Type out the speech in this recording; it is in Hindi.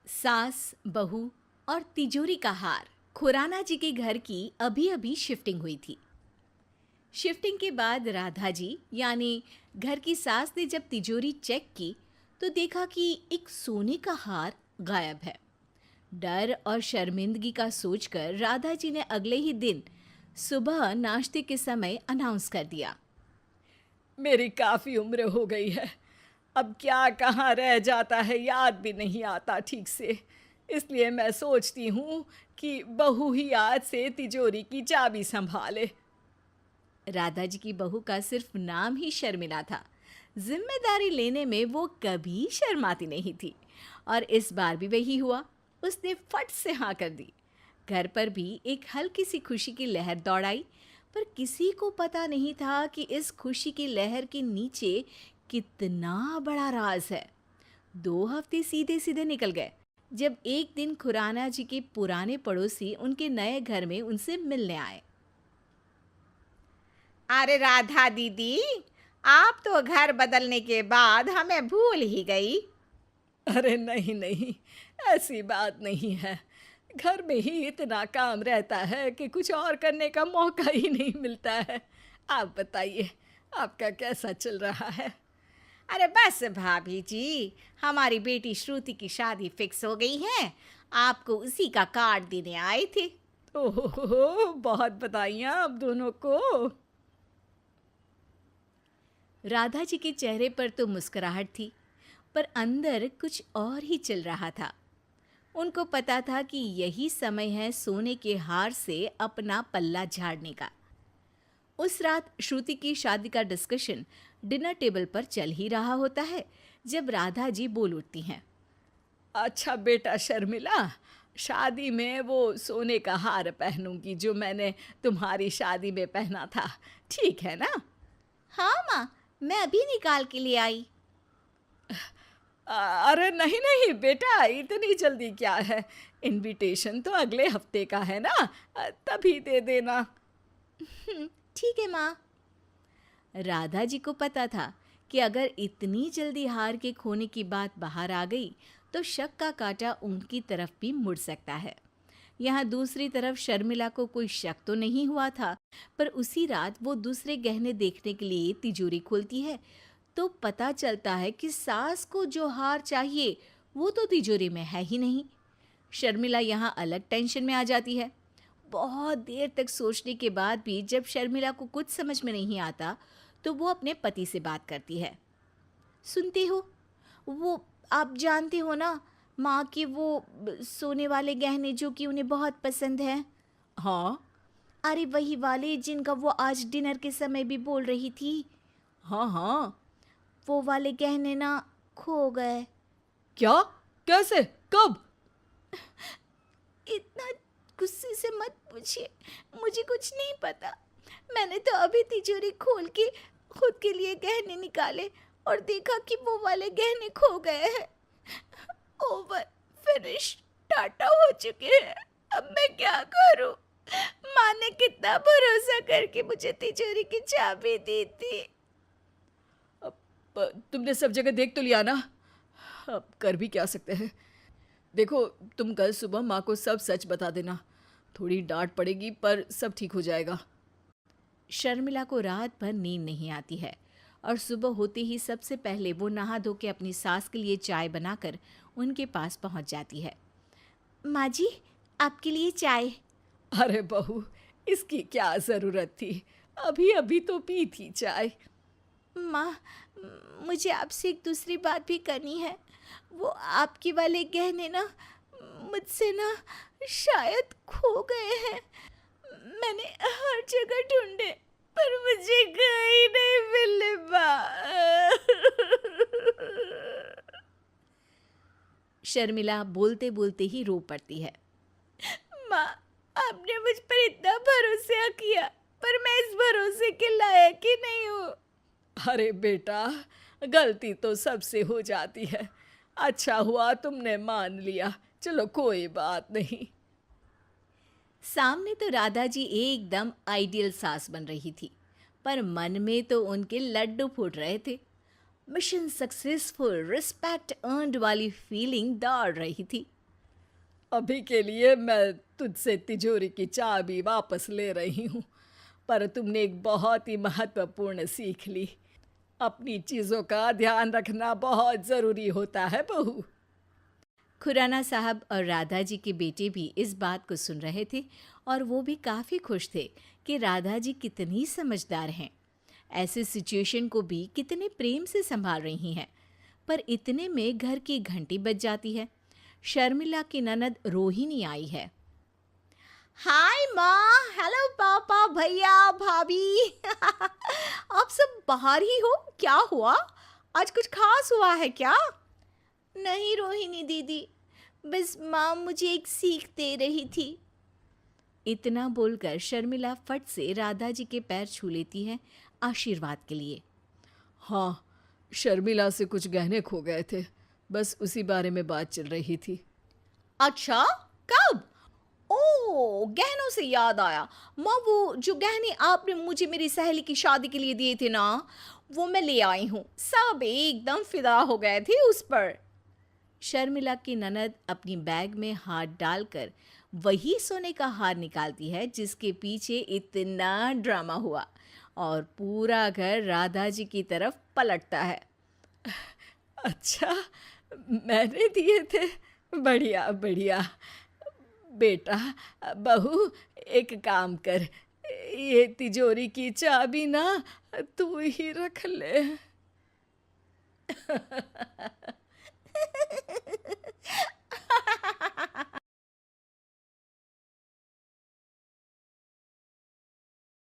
सास, बहू और तिजोरी का हार। खुराना जी के घर की अभी अभी शिफ्टिंग हुई थी। शिफ्टिंग के बाद राधा जी यानी घर की सास ने जब तिजोरी चेक की तो देखा कि एक सोने का हार गायब है। डर और शर्मिंदगी का सोचकर राधा जी ने अगले ही दिन सुबह नाश्ते के समय अनाउंस कर दिया। मेरी काफ़ी उम्र हो गई है। अब क्या कहाँ रह जाता है याद भी नहीं आता ठीक से। इसलिए मैं सोचती हूँ कि बहू ही आज से तिजोरी की चाबी संभाले। राधा जी की बहू का सिर्फ नाम ही शर्मिला था। जिम्मेदारी लेने में वो कभी शर्माती नहीं थी। और इस बार भी वही हुआ। उसने फट से हाँ कर दी। घर पर भी एक हल्की सी खुशी की लहर दौड़ आई। पर किसी को पता नहीं था कि इस खुशी की लहर के नीचे कितना बड़ा राज है। 2 हफ्ते सीधे सीधे निकल गए जब एक दिन खुराना जी के पुराने पड़ोसी उनके नए घर में उनसे मिलने आए। अरे राधा दीदी, आप तो घर बदलने के बाद हमें भूल ही गई। अरे नहीं नहीं, ऐसी बात नहीं है। घर में ही इतना काम रहता है कि कुछ और करने का मौका ही नहीं मिलता है। आप बताइए, आपका कैसा चल रहा है? अरे बस भाभी जी, हमारी बेटी श्रुति की शादी फिक्स हो गई है। आपको उसी का कार्ड देने आए थे। ओहो, बहुत बधाइयाँ आप दोनों को। राधा जी के चेहरे पर तो मुस्कुराहट थी, पर अंदर कुछ और ही चल रहा था। उनको पता था कि यही समय है सोने के हार से अपना पल्ला झाड़ने का। उस रात श्रुति की शादी का डिस्कशन डिनर टेबल पर चल ही रहा होता है जब राधा जी बोल उठती हैं। अच्छा बेटा शर्मिला, शादी में वो सोने का हार पहनूंगी जो मैंने तुम्हारी शादी में पहना था, ठीक है ना? हाँ माँ, मैं अभी निकाल के ले आई। अरे नहीं नहीं बेटा, इतनी जल्दी क्या है? इनविटेशन तो अगले हफ्ते का है ना, तभी दे देना। ठीक है माँ। राधा जी को पता था कि अगर इतनी जल्दी हार के खोने की बात बाहर आ गई तो शक का कांटा उनकी तरफ भी मुड़ सकता है। यहाँ दूसरी तरफ शर्मिला को कोई शक तो नहीं हुआ था, पर उसी रात वो दूसरे गहने देखने के लिए तिजोरी खोलती है तो पता चलता है कि सास को जो हार चाहिए वो तो तिजोरी में है ही नहीं। शर्मिला यहाँ अलग टेंशन में आ जाती है। बहुत देर तक सोचने के बाद भी जब शर्मिला को कुछ समझ में नहीं आता तो वो अपने पति से बात करती है। सुनते हो, वो आप जानते हो ना, माँ के वो सोने वाले गहने जो कि उन्हें बहुत पसंद हैं। हाँ अरे वही वाले जिनका वो आज डिनर के समय भी बोल रही थी। हाँ हाँ। वो वाले गहने ना खो गए। क्या? कैसे? कब? इतना गुस्से से मत पूछिए, मुझे कुछ नहीं पता। मैंने तो अभी तिजोरी खोल के खुद के लिए गहने निकाले और देखा कि वो वाले गहने खो गए हैं। ओवर, फिनिश, टाटा हो चुके हैं। अब मैं क्या करूं? माँ ने कितना भरोसा करके मुझे तिजोरी की चाबी दी थी। तुमने सब जगह देख तो लिया ना? अब कर भी क्या सकते हैं। देखो, तुम कल सुबह माँ को सब सच बता देना। थोड़ी डांट पड़ेगी पर सब ठीक हो जाएगा। शर्मिला को रात भर नींद नहीं आती है और सुबह होते ही सबसे पहले वो नहा धो के अपनी सास के लिए चाय बनाकर उनके पास पहुंच जाती है। माँ जी, आपके लिए चाय। अरे बहू, इसकी क्या ज़रूरत थी? अभी अभी तो पी थी चाय। माँ, मुझे आपसे एक दूसरी बात भी करनी है। वो आपके वाले गहने ना मुझसे ना शायद खो गए हैं। मैंने हर जगह ढूंढे पर मुझे कहीं नहीं मिले माँ। शर्मिला बोलते बोलते ही रो पड़ती है। माँ, आपने मुझ पर इतना भरोसा किया पर मैं इस भरोसे के लायक ही नहीं हूँ। अरे बेटा, गलती तो सबसे हो जाती है। अच्छा हुआ तुमने मान लिया। चलो कोई बात नहीं। सामने तो राधा जी एकदम आइडियल सास बन रही थी, पर मन में तो उनके लड्डू फूट रहे थे। मिशन सक्सेसफुल, रिस्पेक्ट अर्नड वाली फीलिंग दौड़ रही थी। अभी के लिए मैं तुझसे तिजोरी की चाबी वापस ले रही हूँ, पर तुमने एक बहुत ही महत्वपूर्ण सीख ली। अपनी चीज़ों का ध्यान रखना बहुत ज़रूरी होता है बहू। खुराना साहब और राधा जी के बेटे भी इस बात को सुन रहे थे और वो भी काफ़ी खुश थे कि राधा जी कितनी समझदार हैं, ऐसे सिचुएशन को भी कितने प्रेम से संभाल रही हैं। पर इतने में घर की घंटी बज जाती है। शर्मिला की ननद रोहिणी आई है। हाय माँ, हेलो पापा, भैया, भाभी। आप सब बाहर ही हो? क्या हुआ? आज कुछ खास हुआ है क्या? नहीं रोहिणी दीदी, बस माँ मुझे एक सीख दे रही थी। इतना बोलकर शर्मिला फट से राधा जी के पैर छू लेती है आशीर्वाद के लिए। हाँ, शर्मिला से कुछ गहने खो गए थे, बस उसी बारे में बात चल रही थी। अच्छा, कब? ओह, गहनों से याद आया माँ, वो जो गहने आपने मुझे मेरी सहेली की शादी के लिए दिए थे ना, वो मैं ले आई हूँ। सब एकदम फिदा हो गए थे उस पर। शर्मिला की ननद अपनी बैग में हाथ डालकर वही सोने का हार निकालती है जिसके पीछे इतना ड्रामा हुआ, और पूरा घर राधा जी की तरफ पलटता है। अच्छा, मैंने दिए थे? बढ़िया बढ़िया। बेटा, बहू, एक काम कर, ये तिजोरी की चाबी ना तू ही रख ले।